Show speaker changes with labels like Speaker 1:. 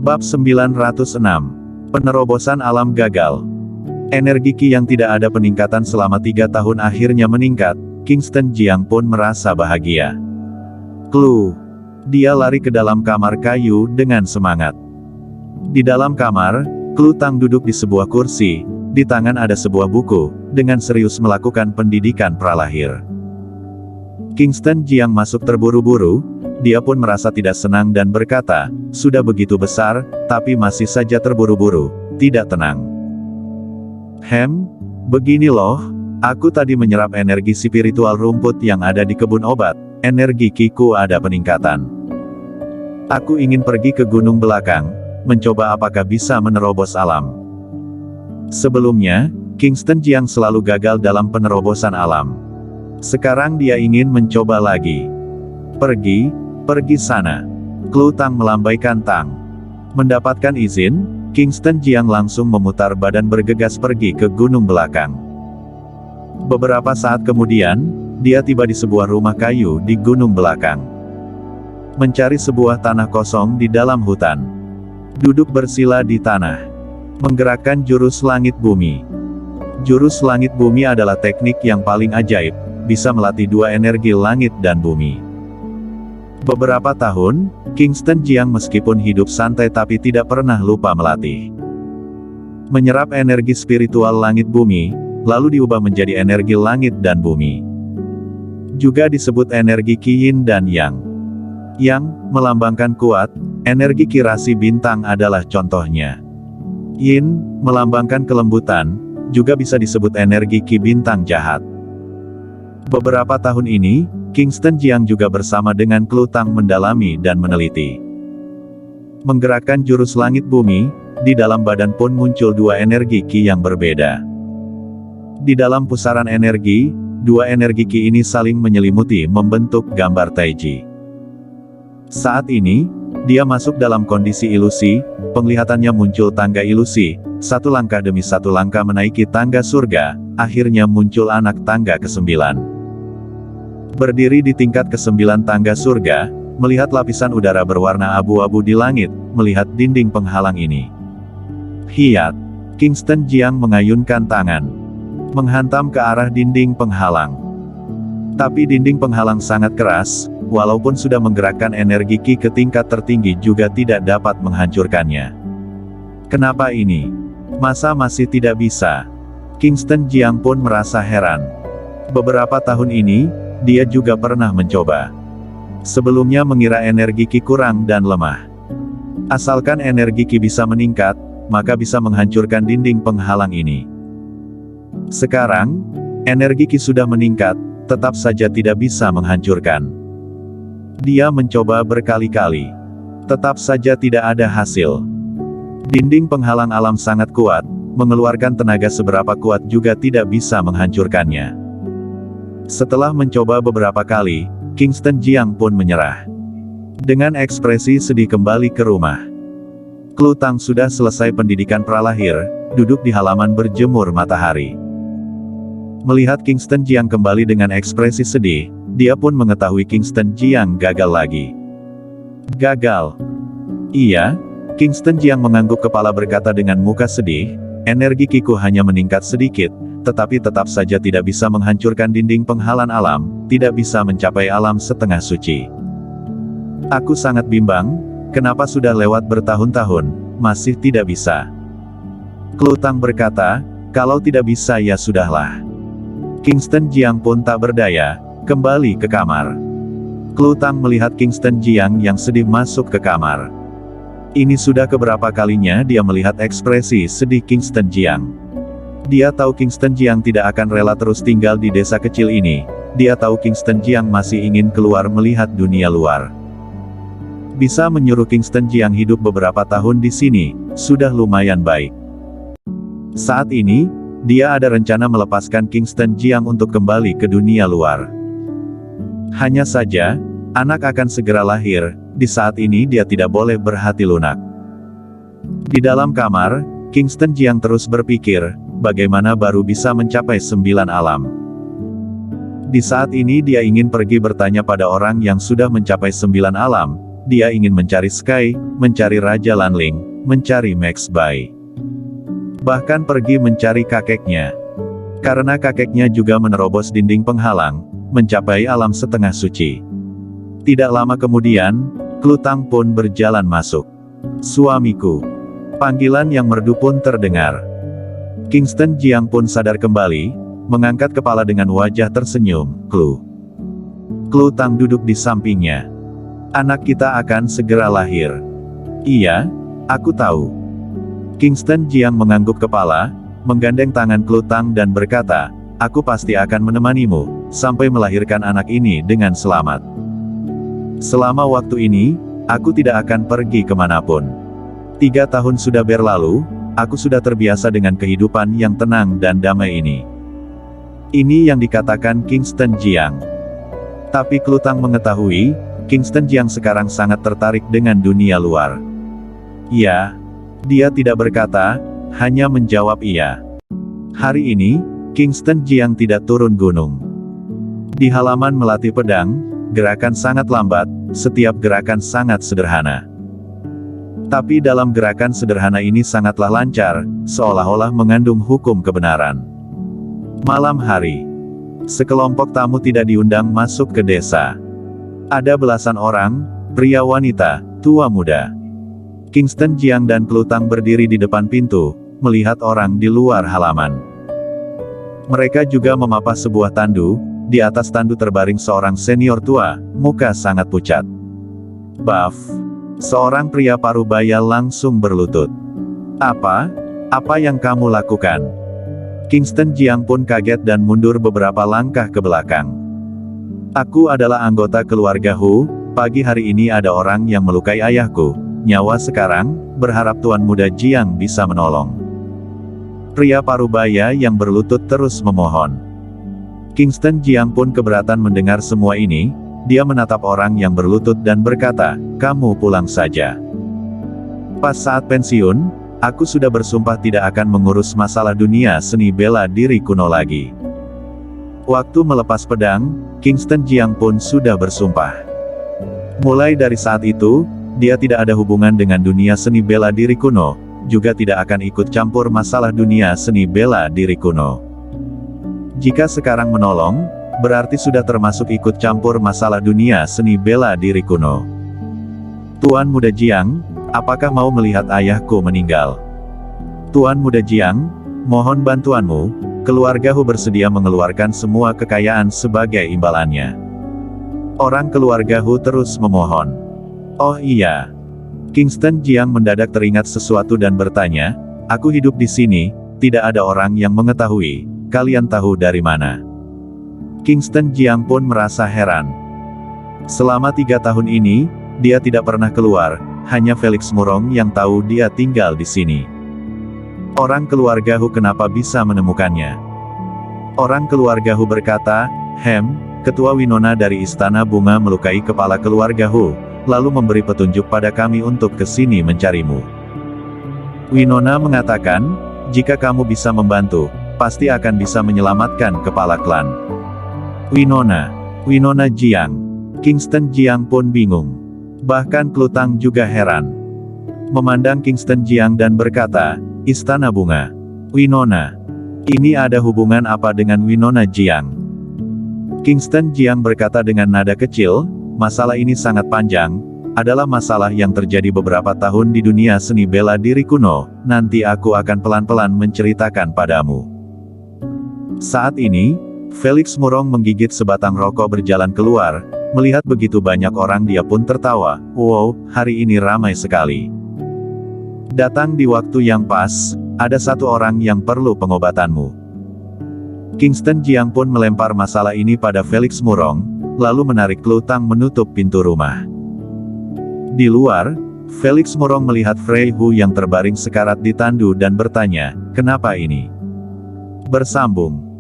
Speaker 1: Bab 906. Penerobosan alam gagal. Energi Qi yang tidak ada peningkatan selama 3 tahun akhirnya meningkat. Kingston Jiang pun merasa bahagia. Clue. Dia lari ke dalam kamar kayu dengan semangat. Di dalam kamar, Clue Tang duduk di sebuah kursi, di tangan ada sebuah buku, dengan serius melakukan pendidikan pralahir. Kingston Jiang masuk terburu-buru, dia pun merasa tidak senang dan berkata, sudah begitu besar, tapi masih saja terburu-buru, tidak tenang. Begini loh, aku tadi menyerap energi spiritual rumput yang ada di kebun obat, energi Qi-ku ada peningkatan. Aku ingin pergi ke gunung belakang, mencoba apakah bisa menerobos alam. Sebelumnya, Kingston Jiang selalu gagal dalam penerobosan alam. Sekarang dia ingin mencoba lagi. Pergi sana. Clue Tang melambaikan tang. Mendapatkan izin, Kingston Jiang langsung memutar badan bergegas pergi ke gunung belakang. Beberapa saat kemudian, dia tiba di sebuah rumah kayu di gunung belakang. Mencari sebuah tanah kosong di dalam hutan. Duduk bersila di tanah. Menggerakkan jurus langit bumi. Jurus langit bumi adalah teknik yang paling ajaib, bisa melatih dua energi langit dan bumi. Beberapa tahun, Kingston Jiang meskipun hidup santai tapi tidak pernah lupa melatih. Menyerap energi spiritual langit bumi, lalu diubah menjadi energi langit dan bumi. Juga disebut energi Qi Yin dan Yang. Yang, melambangkan kuat, energi Qi rasi bintang adalah contohnya. Yin, melambangkan kelembutan, juga bisa disebut energi Qi bintang jahat. Beberapa tahun ini, Kingston Jiang juga bersama dengan Clue Tang mendalami dan meneliti. Menggerakkan jurus langit bumi, di dalam badan pun muncul dua energi Qi yang berbeda. Di dalam pusaran energi, dua energi Qi ini saling menyelimuti membentuk gambar Taiji. Saat ini, dia masuk dalam kondisi ilusi, penglihatannya muncul tangga ilusi, satu langkah demi satu langkah menaiki tangga surga, akhirnya muncul anak tangga ke-9. Berdiri di tingkat ke-9 tangga surga, melihat lapisan udara berwarna abu-abu di langit, melihat dinding penghalang ini. Hiat. Kingston Jiang mengayunkan tangan. Menghantam ke arah dinding penghalang. Tapi dinding penghalang sangat keras, walaupun sudah menggerakkan energi Qi ke tingkat tertinggi juga tidak dapat menghancurkannya. Kenapa ini? Masa masih tidak bisa? Kingston Jiang pun merasa heran. Beberapa tahun ini, dia juga pernah mencoba. Sebelumnya mengira energi Qi kurang dan lemah. Asalkan energi Qi bisa meningkat, maka bisa menghancurkan dinding penghalang ini. Sekarang, energi Qi sudah meningkat, tetap saja tidak bisa menghancurkan. Dia mencoba berkali-kali. Tetap saja tidak ada hasil. Dinding penghalang alam sangat kuat, mengeluarkan tenaga seberapa kuat juga tidak bisa menghancurkannya. Setelah mencoba beberapa kali, Kingston Jiang pun menyerah. Dengan ekspresi sedih kembali ke rumah. Clue Tang sudah selesai pendidikan pralahir, duduk di halaman berjemur matahari. Melihat Kingston Jiang kembali dengan ekspresi sedih, dia pun mengetahui Kingston Jiang gagal lagi. Gagal? Iya, Kingston Jiang mengangguk kepala berkata dengan muka sedih, energi Qi-ku hanya meningkat sedikit, tetapi tetap saja tidak bisa menghancurkan dinding penghalang alam, tidak bisa mencapai alam setengah suci. Aku sangat bimbang, kenapa sudah lewat bertahun-tahun, masih tidak bisa. Clue Tang berkata, kalau tidak bisa ya sudahlah. Kingston Jiang pun tak berdaya, kembali ke kamar. Clue Tang melihat Kingston Jiang yang sedih masuk ke kamar. Ini sudah keberapa kalinya dia melihat ekspresi sedih Kingston Jiang. Dia tahu Kingston Jiang tidak akan rela terus tinggal di desa kecil ini. Dia tahu Kingston Jiang masih ingin keluar melihat dunia luar. Bisa menyuruh Kingston Jiang hidup beberapa tahun di sini, sudah lumayan baik. Saat ini, dia ada rencana melepaskan Kingston Jiang untuk kembali ke dunia luar. Hanya saja, anak akan segera lahir, di saat ini dia tidak boleh berhati lunak. Di dalam kamar, Kingston Jiang terus berpikir, bagaimana baru bisa mencapai 9 alam. Di saat ini dia ingin pergi bertanya pada orang yang sudah mencapai 9 alam, dia ingin mencari Sky, mencari Raja Lanling, mencari Max Bai. Bahkan pergi mencari kakeknya. Karena kakeknya juga menerobos dinding penghalang, mencapai alam setengah suci. Tidak lama kemudian, Klutang pun berjalan masuk. Suamiku. Panggilan yang merdu pun terdengar. Kingston Jiang pun sadar kembali, mengangkat kepala dengan wajah tersenyum. Klutang duduk di sampingnya. Anak kita akan segera lahir. Iya, aku tahu. Kingston Jiang mengangguk kepala, menggandeng tangan Klutang dan berkata, aku pasti akan menemanimu, sampai melahirkan anak ini dengan selamat. Selama waktu ini, aku tidak akan pergi kemanapun. 3 tahun sudah berlalu, aku sudah terbiasa dengan kehidupan yang tenang dan damai ini. Ini yang dikatakan Kingston Jiang. Tapi Klutang mengetahui, Kingston Jiang sekarang sangat tertarik dengan dunia luar. Ya, dia tidak berkata, hanya menjawab iya. Hari ini, Kingston Jiang tidak turun gunung. Di halaman melatih pedang, gerakan sangat lambat, setiap gerakan sangat sederhana. Tapi dalam gerakan sederhana ini sangatlah lancar, seolah-olah mengandung hukum kebenaran. Malam hari, sekelompok tamu tidak diundang masuk ke desa. Ada belasan orang, pria wanita, tua muda. Kingston Jiang dan Klutang berdiri di depan pintu, melihat orang di luar halaman. Mereka juga memapah sebuah tandu, di atas tandu terbaring seorang senior tua, muka sangat pucat. Buff. Seorang pria parubaya langsung berlutut. Apa yang kamu lakukan? Kingston Jiang pun kaget dan mundur beberapa langkah ke belakang. Aku adalah anggota keluarga Hu, pagi hari ini ada orang yang melukai ayahku, nyawa sekarang, berharap Tuan Muda Jiang bisa menolong. Pria parubaya yang berlutut terus memohon. Kingston Jiang pun keberatan mendengar semua ini, dia menatap orang yang berlutut dan berkata, kamu pulang saja. Pas saat pensiun, aku sudah bersumpah tidak akan mengurus masalah dunia seni bela diri kuno lagi. Waktu melepas pedang, Kingston Jiang pun sudah bersumpah. Mulai dari saat itu, dia tidak ada hubungan dengan dunia seni bela diri kuno, juga tidak akan ikut campur masalah dunia seni bela diri kuno. Jika sekarang menolong, berarti sudah termasuk ikut campur masalah dunia seni bela diri kuno. Tuan Muda Jiang, apakah mau melihat ayahku meninggal? Tuan Muda Jiang, mohon bantuanmu. Keluarga Hu bersedia mengeluarkan semua kekayaan sebagai imbalannya. Orang keluarga Hu terus memohon. Oh iya. Kingston Jiang mendadak teringat sesuatu dan bertanya, aku hidup di sini, tidak ada orang yang mengetahui, kalian tahu dari mana? Kingston Jiang pun merasa heran. Selama 3 tahun ini, dia tidak pernah keluar, hanya Felix Murong yang tahu dia tinggal di sini. Orang keluarga Hu kenapa bisa menemukannya? Orang keluarga Hu berkata, Ketua Winona dari Istana Bunga melukai kepala keluarga Hu, lalu memberi petunjuk pada kami untuk ke sini mencarimu. Winona mengatakan, jika kamu bisa membantu, pasti akan bisa menyelamatkan kepala klan. Winona Jiang. Kingston Jiang pun bingung. Bahkan Klutang juga heran. Memandang Kingston Jiang dan berkata, Istana Bunga. Winona. Ini ada hubungan apa dengan Winona Jiang? Kingston Jiang berkata dengan nada kecil, masalah ini sangat panjang, adalah masalah yang terjadi beberapa tahun di dunia seni bela diri kuno, nanti aku akan pelan-pelan menceritakan padamu. Saat ini, Felix Murong menggigit sebatang rokok berjalan keluar, melihat begitu banyak orang dia pun tertawa, wow, hari ini ramai sekali. Datang di waktu yang pas, ada satu orang yang perlu pengobatanmu. Kingston Jiang pun melempar masalah ini pada Felix Murong, lalu menarik Klutang menutup pintu rumah. Di luar, Felix Murong melihat Frey Hu yang terbaring sekarat di tandu dan bertanya, kenapa ini? Bersambung.